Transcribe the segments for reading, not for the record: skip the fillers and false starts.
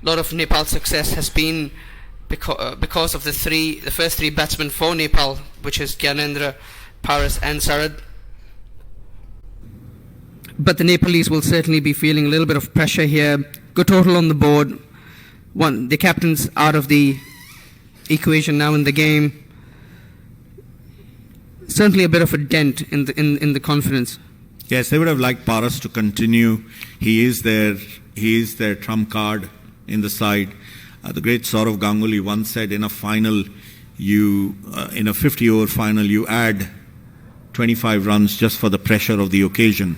A lot of Nepal's success has been because of the first three batsmen for Nepal, which is Gyanendra, Paras and Sarad. But the Nepalese will certainly be feeling a little bit of pressure here. Good total on the board. The captain's out of the equation now in the game. Certainly a bit of a dent in the confidence. Yes, they would have liked Paras to continue. He is their trump card in the side. The great Saurav Ganguly once said, in a final, in a 50-over final, you add 25 runs just for the pressure of the occasion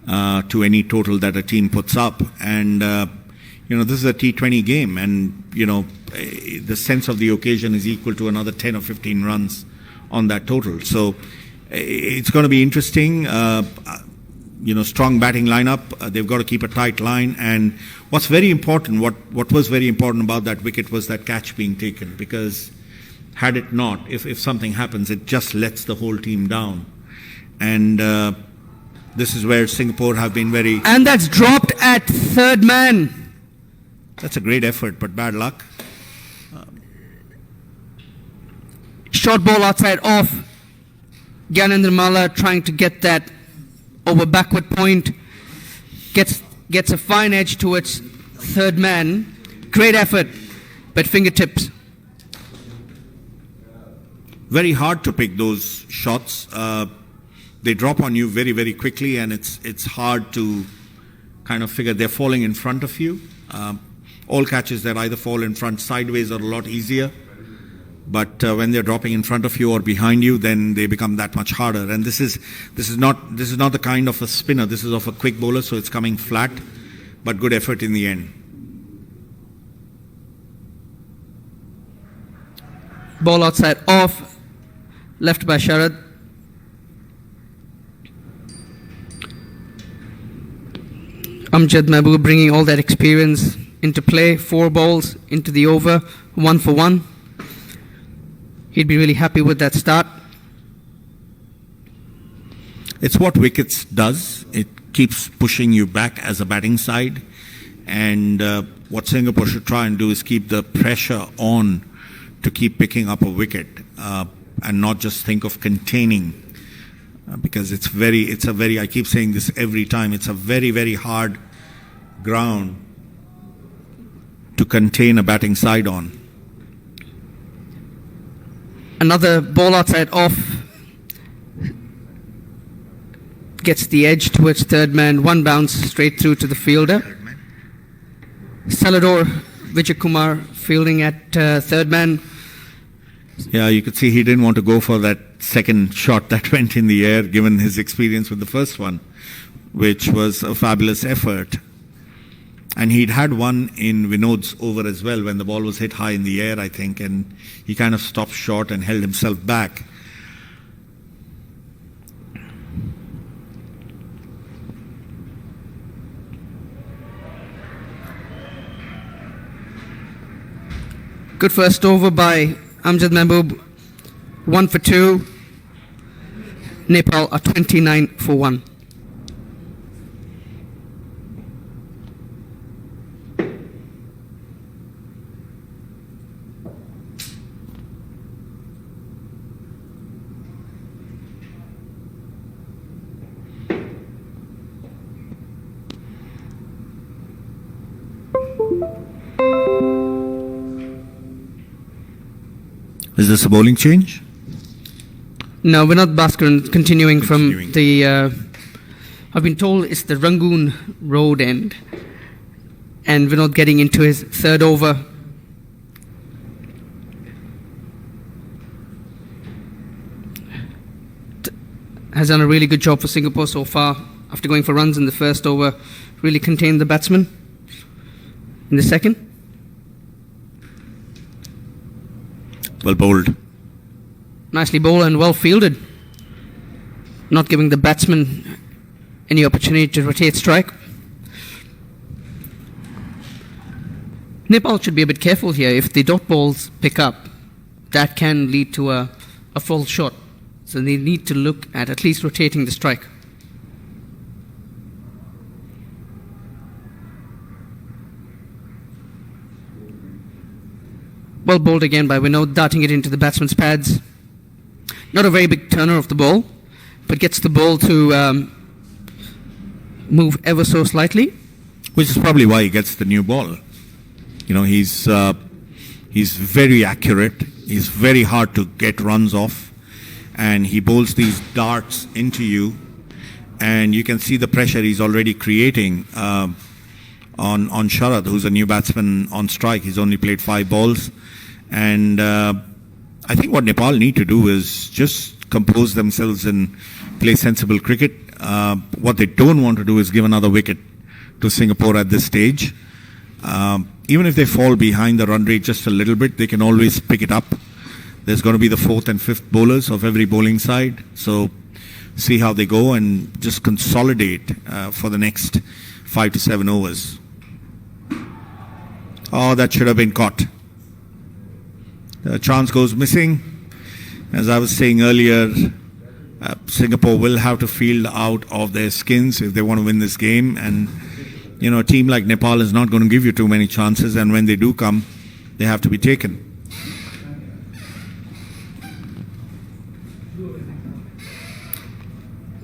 to any total that a team puts up. And this is a T20 game, and the sense of the occasion is equal to another 10 or 15 runs on that total. So it's going to be interesting. Strong batting lineup. They've got to keep a tight line. And what's very important, what was very important about that wicket was that catch being taken, because had it not, if something happens, it just lets the whole team down. And this is where Singapore have been very... And that's dropped at third man. That's a great effort, but bad luck. Short ball outside off. Gyanendra Malla trying to get that over backward point. Gets a fine edge towards third man. Great effort, but fingertips. Very hard to pick those shots. They drop on you very, very quickly, and it's hard to kind of figure. They're falling in front of you. All catches that either fall in front sideways are a lot easier. But when they're dropping in front of you or behind you, then they become that much harder. And this is not the kind of a spinner. This is of a quick bowler, so it's coming flat, but good effort in the end. Ball outside off, left by Sharad. Amjad Mahbub bringing all that experience into play. 4 balls into the over, 1 for 1. He'd be really happy with that start. It's what wickets does. It keeps pushing you back as a batting side. And what Singapore should try and do is keep the pressure on to keep picking up a wicket and not just think of containing. Because I keep saying this every time, it's a very, very hard ground to contain a batting side on. Another ball outside off. Gets the edge towards third man. 1 bounce straight through to the fielder. Salador Vijayakumar fielding at third man. Yeah, you could see he didn't want to go for that second shot that went in the air, given his experience with the first one, which was a fabulous effort. And he'd had one in Vinod's over as well when the ball was hit high in the air, I think, and he kind of stopped short and held himself back. Good first over by Amjad Mahbub. 1 for 2. Nepal are 29 for 1. Is this a bowling change? No, Vinod Bhaskaran continuing from the... I've been told it's the Rangoon Road end. And Vinod getting into his third over. Has done a really good job for Singapore so far. After going for runs in the first over, really contained the batsman in the second. Well bowled. Nicely bowled and well fielded. Not giving the batsman any opportunity to rotate strike. Nepal should be a bit careful here. If the dot balls pick up, that can lead to a false shot. So they need to look at least rotating the strike. Well bowled again by Vinod, darting it into the batsman's pads. Not a very big turner of the ball, but gets the ball to move ever so slightly. Which is probably why he gets the new ball. You know, he's very accurate. He's very hard to get runs off, and he bowls these darts into you, and you can see the pressure he's already creating on Sharad, who's a new batsman on strike. He's only played 5 balls, and I think what Nepal need to do is just compose themselves and play sensible cricket. What they don't want to do is give another wicket to Singapore at this stage. Even if they fall behind the run rate just a little bit, they can always pick it up. There's going to be the 4th and 5th bowlers of every bowling side. So see how they go and just consolidate for the next 5 to 7 overs. Oh, that should have been caught. The chance goes missing. As I was saying earlier, Singapore will have to field out of their skins if they want to win this game. And you know, a team like Nepal is not going to give you too many chances, and when they do come, they have to be taken.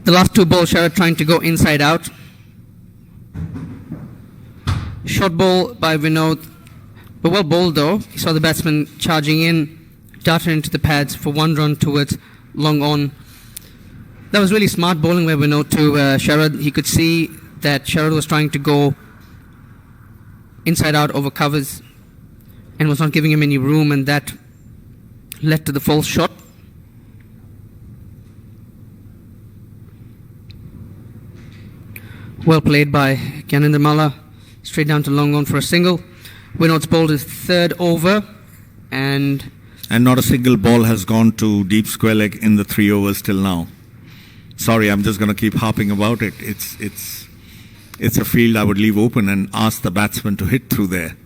The last 2 balls, Sharad trying to go inside out. Short ball by Vinod, but well bowled though. He saw the batsman charging in, darted into the pads for 1 run towards long on. That was really smart bowling by Vinod to Sharad. He could see that Sharad was trying to go inside out over covers and was not giving him any room, and that led to the false shot. Well played by Gyanendra Malla, straight down to long on for a single. Vinod's bowled his 3rd over, and not a single ball has gone to deep square leg in the 3 overs till now. Sorry, I'm just going to keep harping about it. It's a field I would leave open and ask the batsman to hit through there.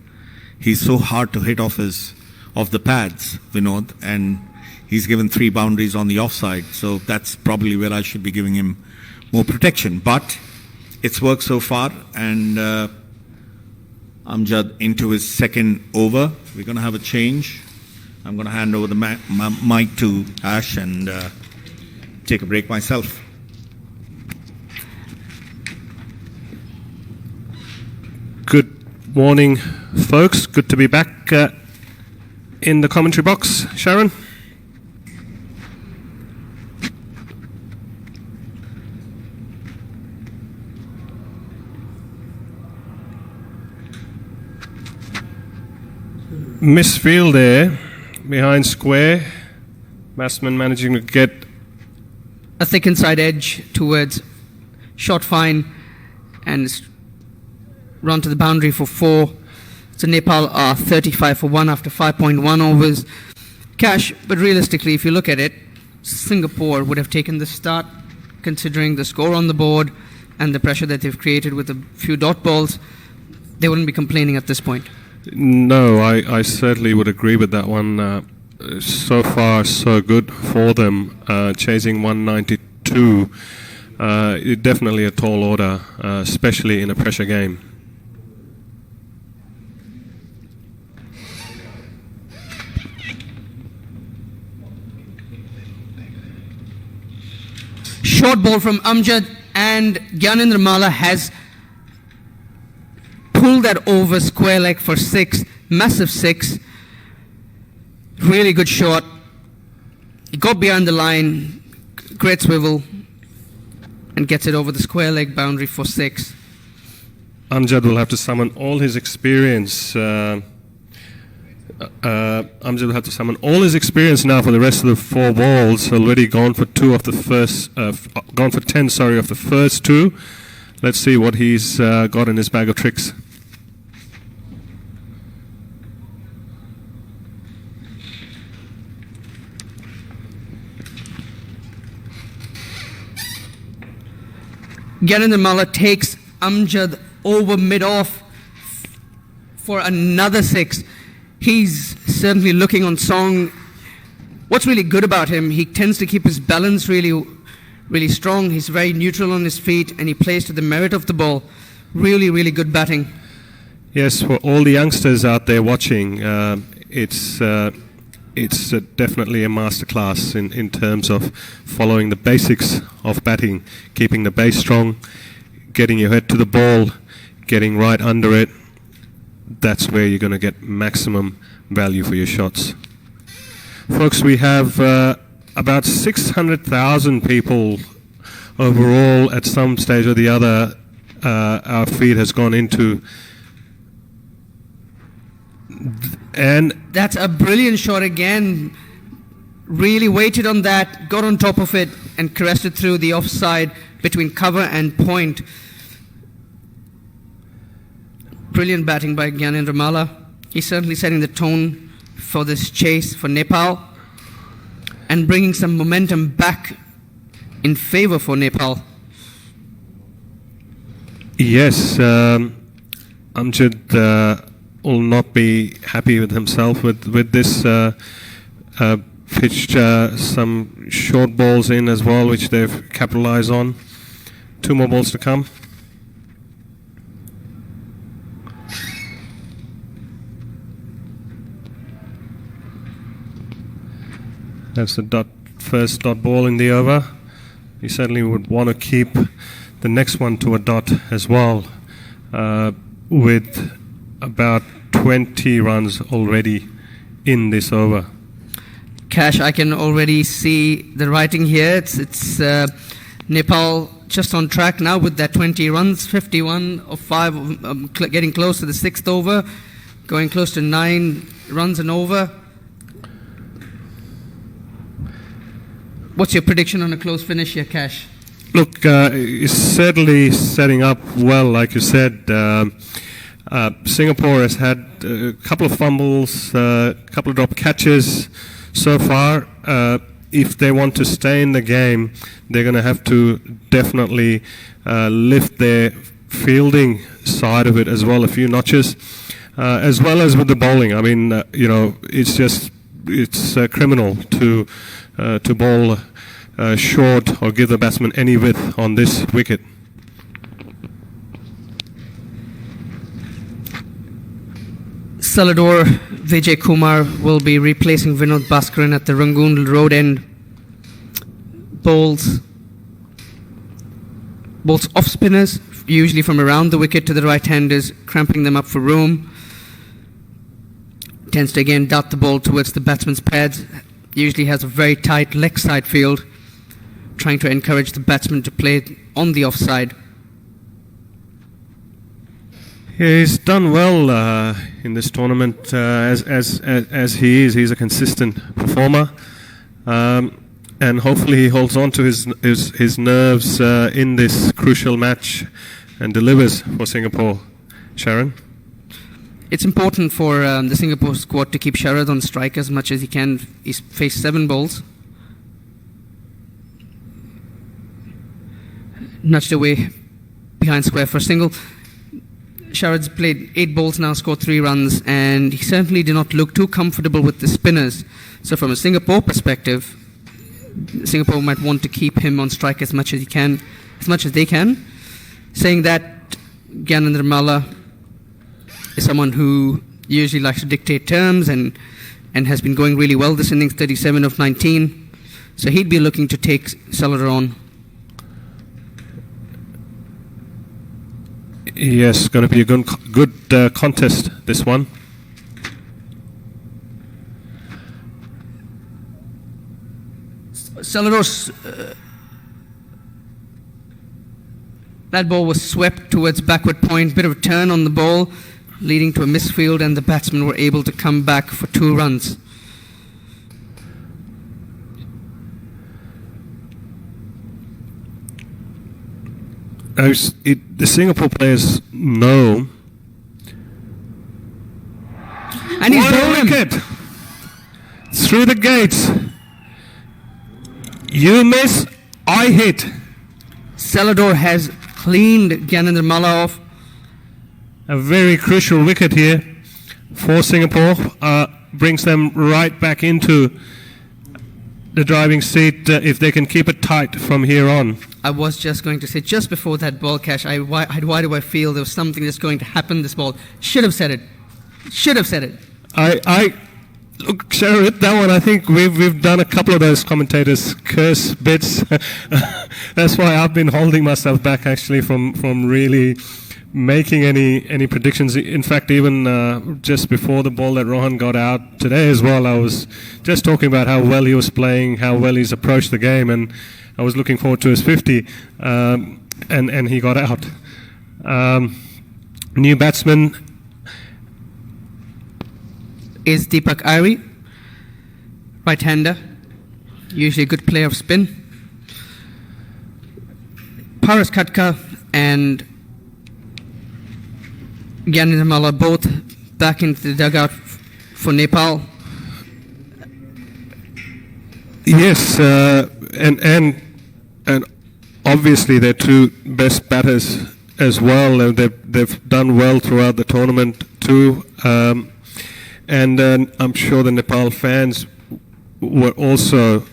He's so hard to hit off the pads, Vinod, and he's given 3 boundaries on the offside. So that's probably where I should be giving him more protection. But it's worked so far, and Amjad into his 2nd over. We're going to have a change. I'm going to hand over the mic to Ash and take a break myself. Good morning, folks. Good to be back in the commentary box. Sharon? Misfield there, behind square. Batsman managing to get a thick inside edge towards shot fine, and run to the boundary for 4. So Nepal are 35 for 1 after 5.1 overs. Cash, but realistically, if you look at it, Singapore would have taken the start, considering the score on the board and the pressure that they've created with a few dot balls. They wouldn't be complaining at this point. No, I certainly would agree with that one. So far, so good for them, chasing 192. Definitely a tall order, especially in a pressure game. Short ball from Amjad, and Gyanendra Malla has pulled that over square leg for 6, massive 6. Really good shot. He got behind the line, great swivel, and gets it over the square leg boundary for 6. Amjad will have to summon all his experience. Amjad will have to summon all his experience now for the rest of the 4 balls. Already gone for 2 of the first, gone for 10, sorry, of the first 2. Let's see what he's got in his bag of tricks. Gyanendra Malla takes Amjad over mid-off for another 6. He's certainly looking on song. What's really good about him, he tends to keep his balance really strong. He's very neutral on his feet, and he plays to the merit of the ball. Really, really good batting. Yes, for all the youngsters out there watching, it's definitely a masterclass in terms of following the basics of batting, keeping the base strong, getting your head to the ball, getting right under it. That's where you're going to get maximum value for your shots. Folks, we have about 600,000 people overall at some stage or the other. Our feed has gone into, and That's a brilliant shot again. Really waited on that, got on top of it, and caressed it through the offside between cover and point. Brilliant batting by Gyanendra Malla. He's certainly setting the tone for this chase for Nepal and bringing some momentum back in favor for Nepal. yes, Amjad will not be happy with himself with this. Pitched some short balls in as well, which they've capitalised on. 2 more balls to come. That's the first dot ball in the over. You certainly would want to keep the next one to a dot as well, with about 20 runs already in this over. Cash, I can already see the writing here. It's Nepal just on track now with that 20 runs, 51 of 5, getting close to the 6th over, going close to 9 runs and over. What's your prediction on a close finish here, Cash? Look, it's certainly setting up well, like you said. Singapore has had a couple of fumbles, a couple of drop catches so far. If they want to stay in the game, they're going to have to definitely lift their fielding side of it as well a few notches, as well as with the bowling. I mean, it's criminal to bowl short or give the batsman any width on this wicket. Salador Vijay Kumar will be replacing Vinod Bhaskaran at the Rangoon Road end. Bowls off spinners, usually from around the wicket to the right-handers, cramping them up for room. Tends to again dart the ball towards the batsman's pads. Usually has a very tight leg side field, trying to encourage the batsman to play on the offside. He's done well in this tournament, as he is. He's a consistent performer, and hopefully he holds on to his nerves in this crucial match and delivers for Singapore. Sharon? It's important for the Singapore squad to keep Sharad on strike as much as he can. He's faced 7 balls. Nudged away behind square for a single. Sharad's played 8 balls now, scored 3 runs, and he certainly did not look too comfortable with the spinners. So from a Singapore perspective, Singapore might want to keep him on strike as much as they can. Saying that, Gyanendra Malla is someone who usually likes to dictate terms and has been going really well this innings, 37 of 19. So he'd be looking to take Salador on. Yes, going to be a good contest, this one. Salador's that ball was swept towards backward point, bit of a turn on the ball, leading to a misfield, and the batsmen were able to come back for 2 runs. The Singapore players know. And he's What a bowling. wicket! Through the gates. You miss, I hit. Salador has cleaned Gyanendra Malla off. A very crucial wicket here for Singapore. Brings them right back into the driving seat if they can keep it tight from here on. I was just going to say, just before that ball, Cash, why do I feel there was something that's going to happen this ball? Should have said it. Look, Sharad, that one, I think we've done a couple of those commentators' curse bits. That's why I've been holding myself back, actually, from really making any predictions. In fact, even just before the ball that Rohan got out today as well, I was just talking about how well he was playing, how well he's approached the game, and I was looking forward to his 50, and he got out. New batsman is Deepak Irie, right-hander, usually a good player of spin. Paras Khatka and Gyanendra Malla both back into the dugout for Nepal. Yes, and obviously they're two best batters as well. They've done well throughout the tournament too. And I'm sure the Nepal fans were also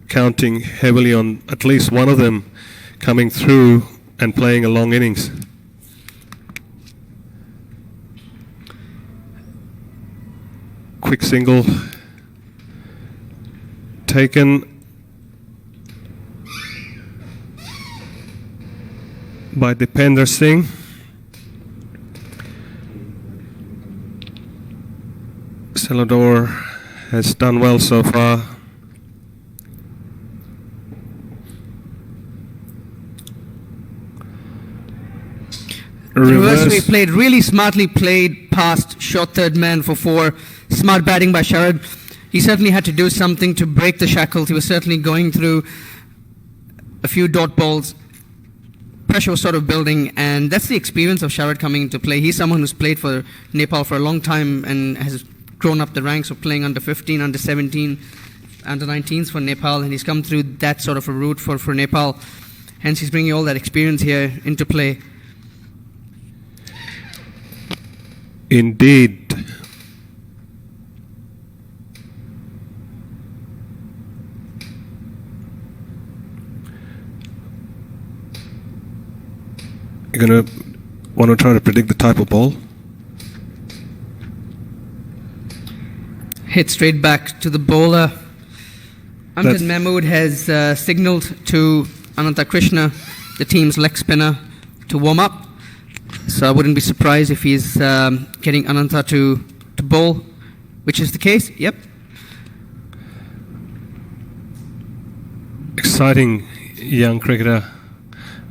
counting heavily on at least one of them coming through and playing a long innings. Quick single taken by Dipender Singh. Celador has done well so far. Reverse played, really smartly played past short third man for 4. Smart batting by Sharad. He certainly had to do something to break the shackles. He was certainly going through a few dot balls. Pressure was sort of building, and that's the experience of Sharad coming into play. He's someone who's played for Nepal for a long time and has grown up the ranks of playing under 15, under 17, under 19s for Nepal, and he's come through that sort of a route for Nepal. Hence, he's bringing all that experience here into play. Indeed. You're going to want to try to predict the type of ball? Hit straight back to the bowler. Amjad Mahmood has signalled to Ananta Krishna, the team's leg spinner, to warm up. So I wouldn't be surprised if he's getting Ananta to bowl, which is the case. Yep. Exciting young cricketer,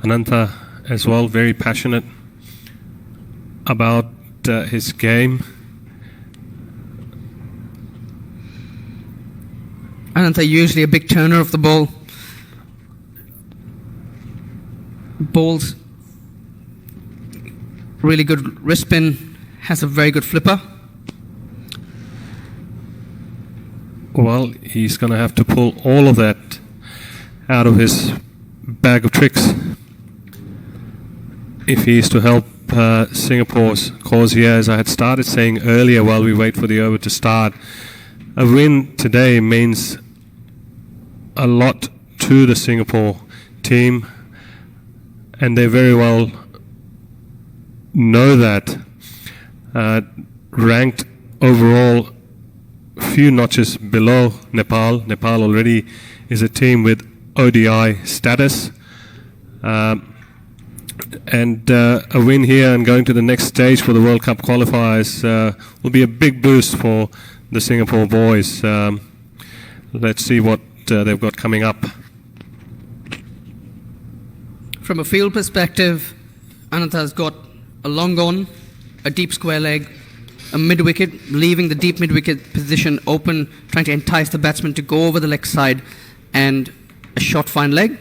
Ananta as well, very passionate about his game. Ananta usually a big turner of the ball. Bowls really good wrist spin, has a very good flipper. Well, he's going to have to pull all of that out of his bag of tricks if he is to help Singapore's cause here. As I had started saying earlier, while we wait for the over to start, a win today means a lot to the Singapore team, and they very well know that. Ranked overall few notches below Nepal. Nepal already is a team with ODI status, and a win here and going to the next stage for the World Cup qualifiers will be a big boost for the Singapore boys. Let's see what they've got coming up. From a field perspective, Ananta's got a long on, a deep square leg, a mid-wicket, leaving the deep mid-wicket position open, trying to entice the batsman to go over the leg side, and a short fine leg.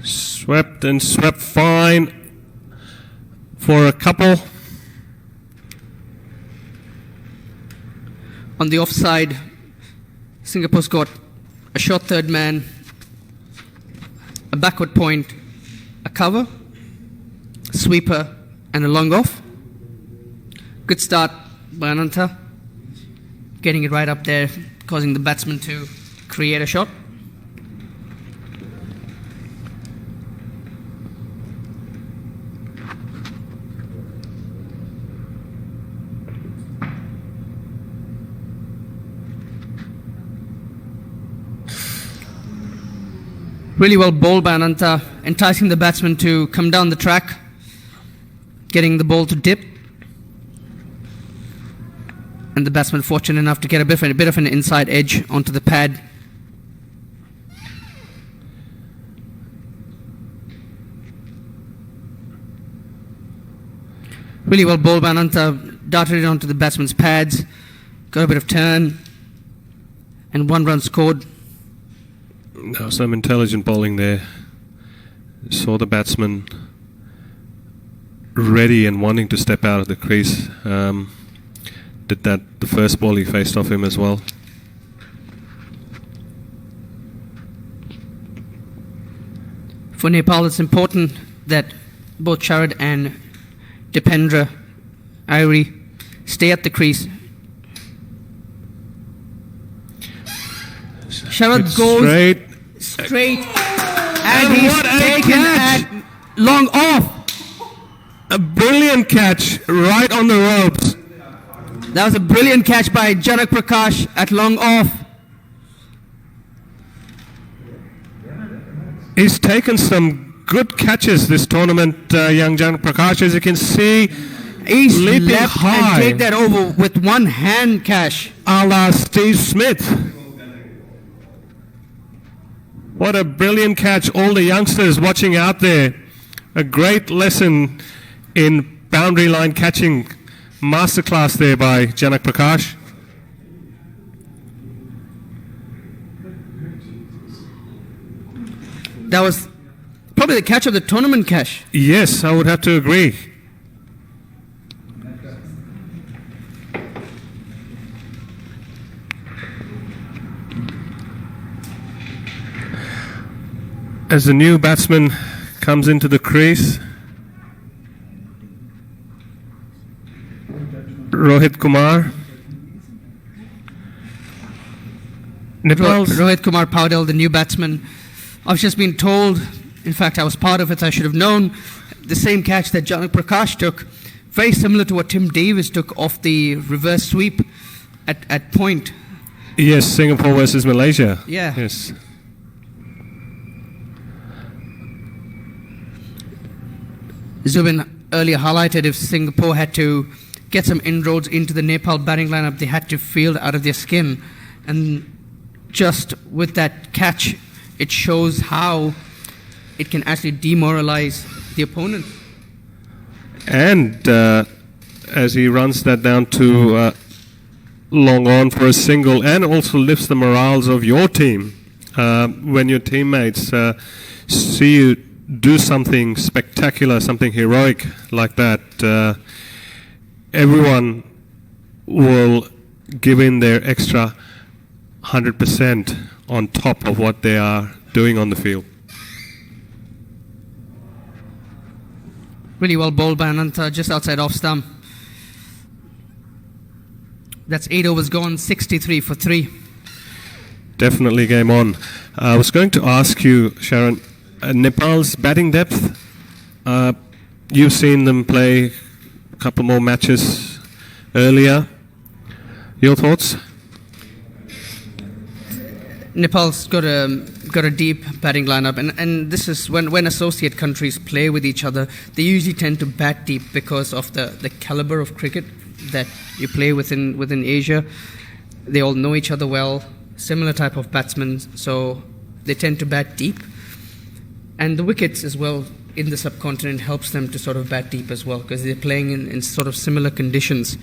Swept and swept fine for a couple. On the offside, Singapore's got a short third man, a backward point, a cover, sweeper, and a long off. Good start by Ananta, getting it right up there, causing the batsman to create a shot. Really well bowled by Ananta, enticing the batsman to come down the track, getting the ball to dip. And the batsman fortunate enough to get a bit of an inside edge onto the pad. Really well bowled by Ananta, darted it onto the batsman's pads, got a bit of turn, and 1 run scored. Now some intelligent bowling there. Saw the batsman ready and wanting to step out of the crease. Did that the first ball he faced off him as well. For Nepal, it's important that both Sharad and Dipendra Airi stay at the crease. Sharad It's goes straight, and he's what a taken catch! at long off. A brilliant catch right on the ropes. That was a brilliant catch by Janak Prakash at long off. He's taken some good catches this tournament, young Janak Prakash, as you can see. He's Leaping left high. and take that over with one hand, Cash. A la Steve Smith. What a brilliant catch. All the youngsters watching out there. A great lesson in boundary line catching. Masterclass there by Janak Prakash. That was probably the catch of the tournament, Cash. Yes, I would have to agree. As the new batsman comes into the crease, Rohit Kumar. Nepal's Rohit Kumar Paudel, the new batsman. I've just been told, in fact I was part of it, I should have known, the same catch that Janak Prakash took, very similar to what Tim Davis took off the reverse sweep at point. Yes, Singapore versus Malaysia. Yeah. Yes. Zubin earlier highlighted if Singapore had to get some inroads into the Nepal batting lineup, they had to field out of their skin. And just with that catch, it shows how it can actually demoralize the opponent. And as he runs that down to long on for a single, and also lifts the morals of your team when your teammates see you do something spectacular, something heroic like that. Everyone will give in their extra 100% on top of what they are doing on the field. Really well bowled by Ananta, just outside off stump. That's 8 overs gone, 63 for 3. Definitely game on. I was going to ask you, Sharon, Nepal's batting depth. You've seen them play a couple more matches earlier. Your thoughts? Nepal's got a deep batting lineup, and this is when associate countries play with each other, they usually tend to bat deep because of the caliber of cricket that you play within Asia. They all know each other well, similar type of batsmen, so they tend to bat deep. And the wickets as well in the subcontinent helps them to sort of bat deep as well, because they're playing in sort of similar conditions.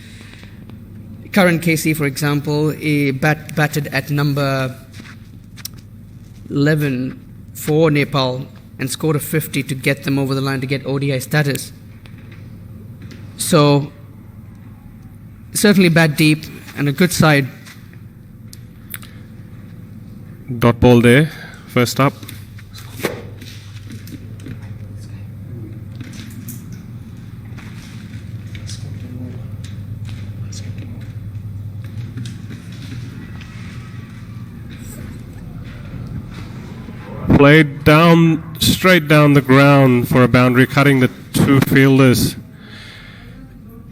Karan Casey, for example, he batted at number 11 for Nepal and scored a 50 to get them over the line to get ODI status. So certainly bat deep and a good side. Dot ball there, first up. Played down, straight down the ground for a boundary, cutting the two fielders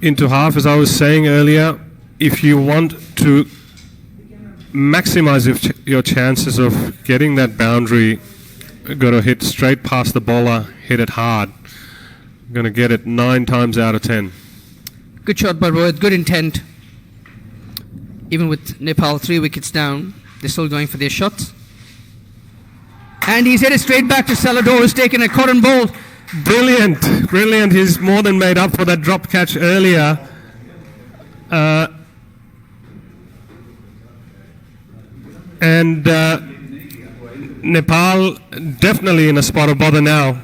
into half. As I was saying earlier, if you want to maximize your chances of getting that boundary got to hit straight past the bowler, hit it hard. Going to get it 9 times out of 10. Good shot by Rohit, good intent. Even with Nepal 3 wickets down, they're still going for their shots. And he's hit it straight back to Salador, who's taken a cotton ball. Brilliant, brilliant. He's more than made up for that drop catch earlier. And Nepal definitely in a spot of bother now.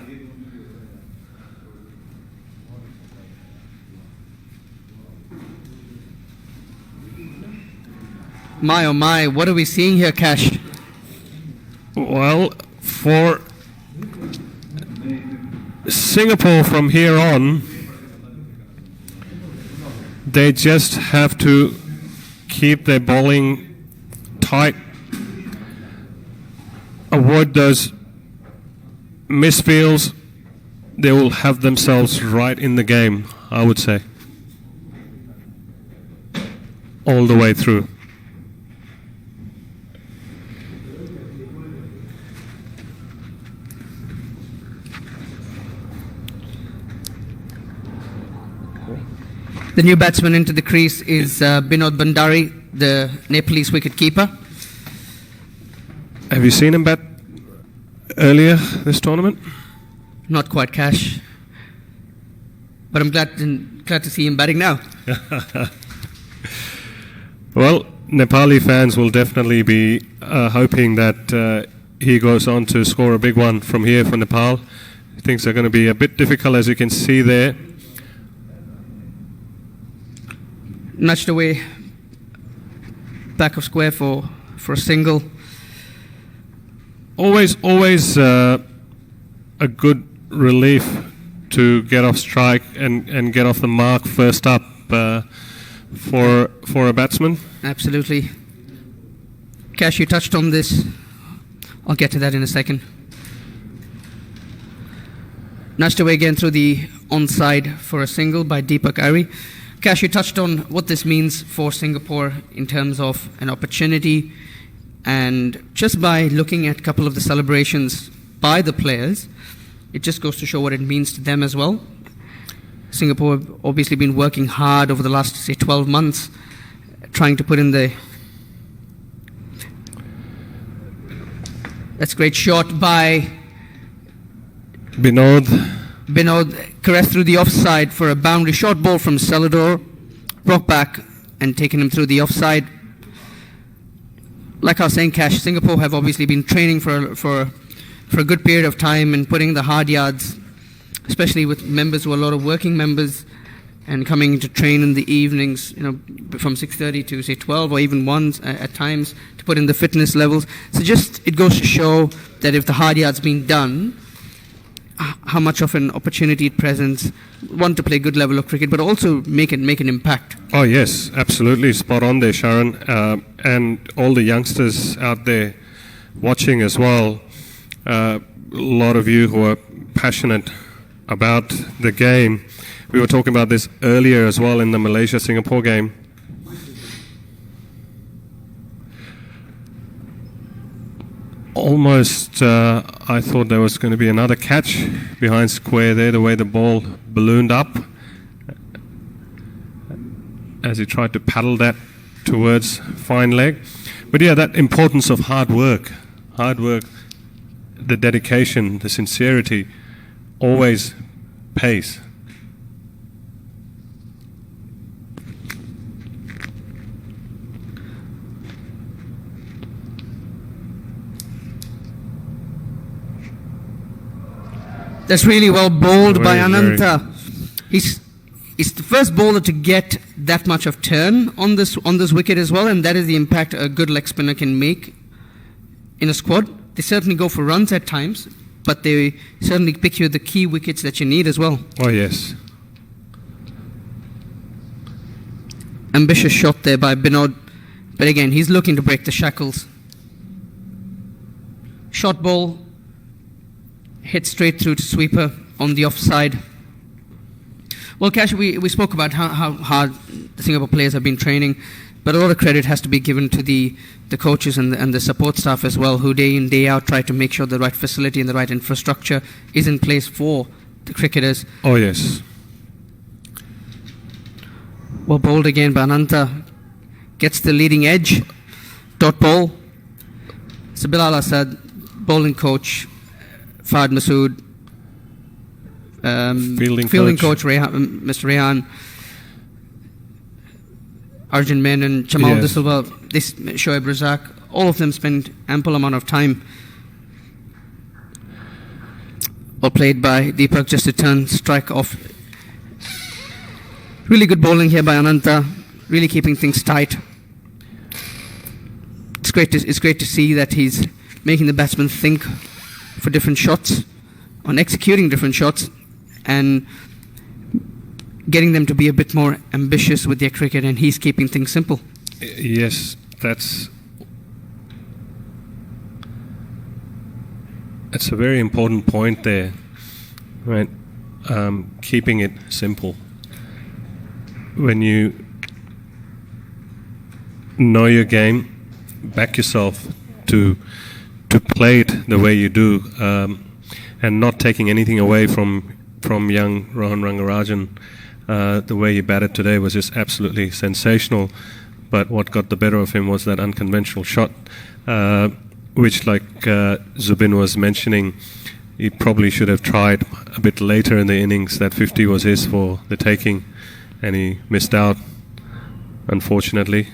My oh my, what are we seeing here, Cash? Well, for Singapore from here on, they just have to keep their bowling tight, avoid those misfields. They will have themselves right in the game, I would say, all the way through. The new batsman into the crease is Binod Bandari, the Nepalese wicket-keeper. Have you seen him bat earlier this tournament? Not quite, Cash. But I'm glad to see him batting now. Well, Nepali fans will definitely be hoping that he goes on to score a big one from here for Nepal. Things are going to be a bit difficult, as you can see there. Nudged away, back of square for a single. Always a good relief to get off strike and get off the mark first up for a batsman. Absolutely. Cash, you touched on this. I'll get to that in a second. Nudged away again through the onside for a single by Deepak Ari. Cash, you touched on what this means for Singapore in terms of an opportunity, and just by looking at a couple of the celebrations by the players, it just goes to show what it means to them as well. Singapore have obviously been working hard over the last, say, 12 months, trying to put in the... That's a great shot by Binod. Caressed through the offside for a boundary. Short ball from Salador, brought back and taken him through the offside. Like I was saying, Cash, Singapore have obviously been training for a good period of time and putting the hard yards, especially with members who are a lot of working members and coming to train in the evenings, from 6:30 to say 12 or even 1 at times to put in the fitness levels. So just it goes to show that if the hard yard's been done, how much of an opportunity it presents, one, to play good level of cricket, but also make an impact. Oh yes, absolutely, spot on there, Sharon, and all the youngsters out there watching as well. A lot of you who are passionate about the game. We were talking about this earlier as well in the Malaysia-Singapore game. Almost, I thought there was going to be another catch behind square there, the way the ball ballooned up as he tried to paddle that towards fine leg. But yeah, that importance of hard work, the dedication, the sincerity, always pays. That's really well bowled by Very, Ananta. He's the first bowler to get that much of turn on this wicket as well, and that is the impact a good leg spinner can make in a squad. They certainly go for runs at times, but they certainly pick you the key wickets that you need as well. Oh yes. Ambitious shot there by Binod, but again, he's looking to break the shackles. Short ball, hit straight through to sweeper on the offside. Well, Cash, we spoke about how hard the Singapore players have been training. But a lot of credit has to be given to the coaches and the support staff as well, who day in, day out try to make sure the right facility and the right infrastructure is in place for the cricketers. Oh, yes. Well bowled again by Ananta. Gets the leading edge. Dot ball. Sabil Al-Assad, bowling coach. Fahd Masood. Fielding coach Mr. Rehan. Arjun Menon, Jamal De Silva, Shoaib Razak, all of them spent ample amount of time. All played by Deepak, just to turn strike off. Really good bowling here by Ananta, really keeping things tight. It's great to see that he's making the batsmen think for different shots, on executing different shots, and getting them to be a bit more ambitious with their cricket, and he's keeping things simple. Yes, that's a very important point there, right? Keeping it simple. When you know your game, back yourself to play it the way you do, and not taking anything away from young Rohan Rangarajan. The way he batted today was just absolutely sensational, but what got the better of him was that unconventional shot, which, like Zubin was mentioning, he probably should have tried a bit later in the innings. That 50 was his for the taking, and he missed out, unfortunately.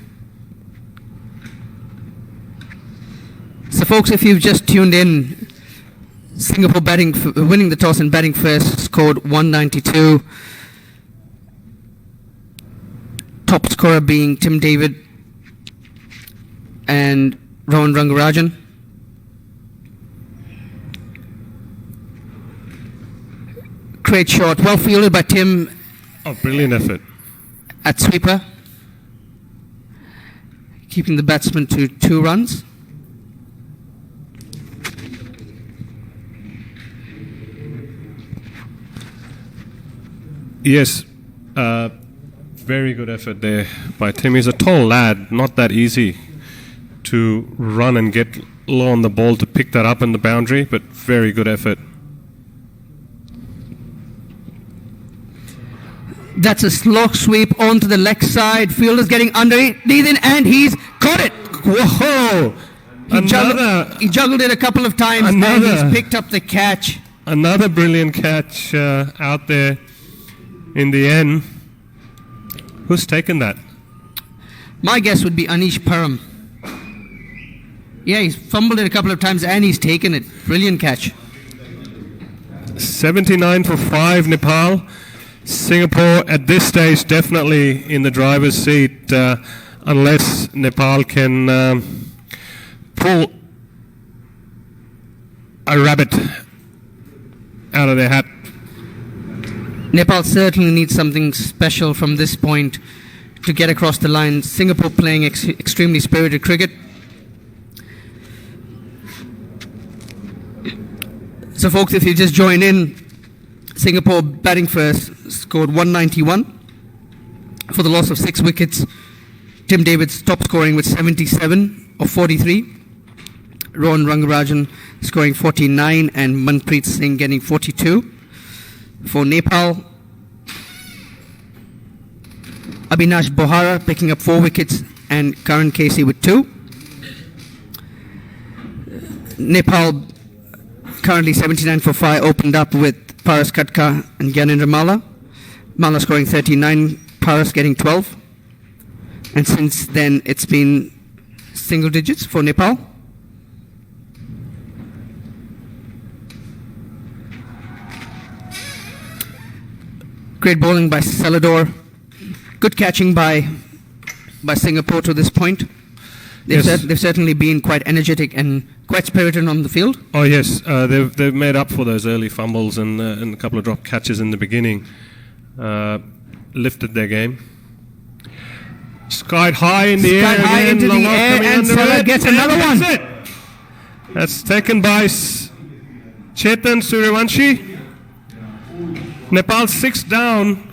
So folks, if you've just tuned in, Singapore winning the toss and batting first, scored 192. Top scorer being Tim David and Rohan Rangarajan. Great shot, well fielded by Tim. Oh, brilliant effort. At sweeper. Keeping the batsman to 2 runs. Yes, very good effort there by Tim. He's a tall lad, not that easy to run and get low on the ball to pick that up in the boundary, but very good effort. That's a slow sweep onto the leg side. Fielder's getting underneath and he's caught it. Whoa! He juggled it a couple of times and he's picked up the catch. Another brilliant catch out there in the end. Who's taken that? My guess would be Anish Param. Yeah, he's fumbled it a couple of times and he's taken it. Brilliant catch. 79 for 5, Nepal. Singapore at this stage definitely in the driver's seat, unless Nepal can pull a rabbit out of their hat. Nepal certainly needs something special from this point to get across the line. Singapore playing extremely spirited cricket. So folks, if you just join in, Singapore batting first scored 191 for the loss of 6 wickets. Tim David's top scoring with 77 of 43. Rohan Rangarajan scoring 49 and Manpreet Singh getting 42. For Nepal, Abhinash Bohara picking up 4 wickets and Karan Casey with 2. Nepal currently 79 for 5, opened up with Paras Katka and Gyanendra Malla. Malla scoring 39, Paras getting 12. And since then, it's been single digits for Nepal. Great bowling by Salador. Good catching by Singapore to this point. They've certainly been quite energetic and quite spirited on the field. Oh yes, they've made up for those early fumbles and a couple of drop catches in the beginning. Lifted their game. Skied high in the air. High into the air, and Salah gets another one. That's taken by Chetan Suryavanshi. Nepal 6 down.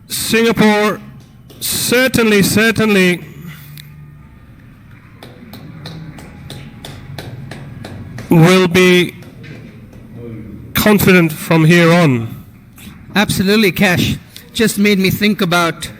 Singapore certainly will be confident from here on. Absolutely, Cash. Just made me think about